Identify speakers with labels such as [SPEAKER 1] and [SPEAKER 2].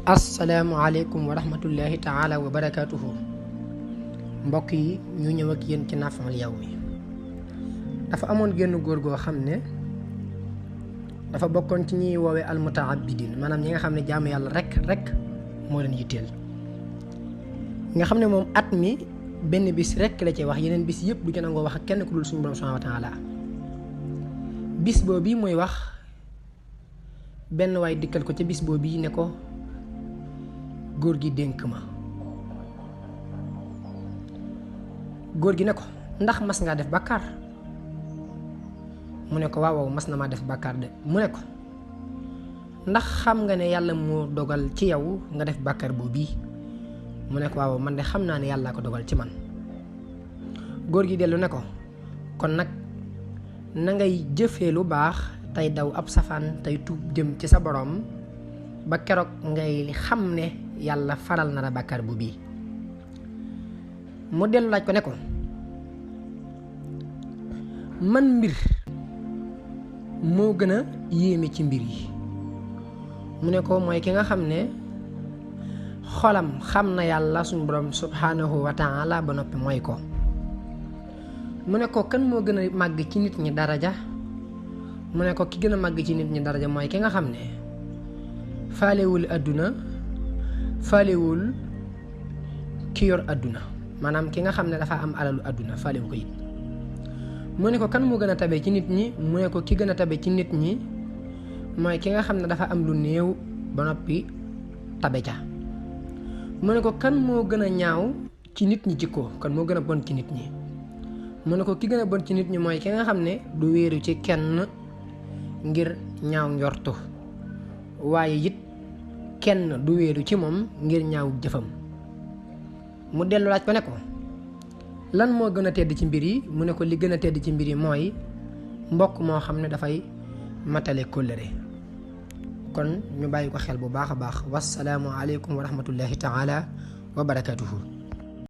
[SPEAKER 1] asalaamualeykum wa rahmatullahi taala wa barakaatuhu. mbokk yi ñu ñëw ak yéen ci Naf'ul Yawmi. dafa amoon génn góor goo xam ne dafa bokkoon ci ñuy woowee almutaabidin, maanaam ñi nga xam ne jaamu yàlla rek moo leen yitteel. nga xam ne moom at mi benn bis rek la ci wax, yeneen bis yëpp du ci nangoo wax ak kenn ku dul suñu borom subhaanahu wa taala. bis boobu mooy wax benn waay dikkal ko ca bis boobu ne ko góor gi dénk ma. góor gi ne ko ndax mas ngaa def bàkkaar? mu ne ko waaw mas na maa def bàkkaar de. mu ne ko ndax xam nga ne yàlla moo dogal ci yow nga def bàkkaar boobu? mu ne ko waaw man de xam naa ne yàllaa ko dogal ci man. góor gi dellu ne ko kon nag na ngay jëfee lu baax tey daw ab safaan tey tuub jëm ci sa borom ba keroog ngay xam ne yàlla faral na la bàkkaar bu bii. mu dellu laaj ko ne ko man mbir moo gën a yéeme ci mbir yi? mu ne ko mooy ki nga xam ne xolam xam na yàlla suñu borom subhanahu wa taala ba noppi mooy ko. mu ne ko kan moo gën a màgg ci nit ñi daraja? mu ne ko ki gën a màgg ci nit ñi daraja mooy ki nga xam ne faalewul àdduna, faalewul ki yor àdduna, maanaam ki nga xam ne dafa am alalu àdduna faalewu ko it. mu ne ko kan moo gën a tabe ci nit ñi? mu ne ko ki gën a tabe ci nit ñi mooy ki nga xam ne dafa am lu néew ba noppi tabe ca. mu ne ko kan moo gën a ñaaw ci nit ñi jikko? kan moo gën a bon ci nit ñi? mu ne ko ki gën a bon ci nit ñi mooy ki nga xam ne du wéeru ci kenn ngir ñaaw njortu, waaye it kenn du wéeru ci moom ngir ñaaw jëfam. mu dellu laaj ko ne ko lan moo gën a tedd ci mbir yi? mu ne ko li gën a tedd ci mbir yi mooy mbokk moo xam ne dafay matale kóllëre. kon ñu bàyyi ko xel bu baax a baax. wassalaamu aleykum wa rahmatullahi taala wa barakaatuhu.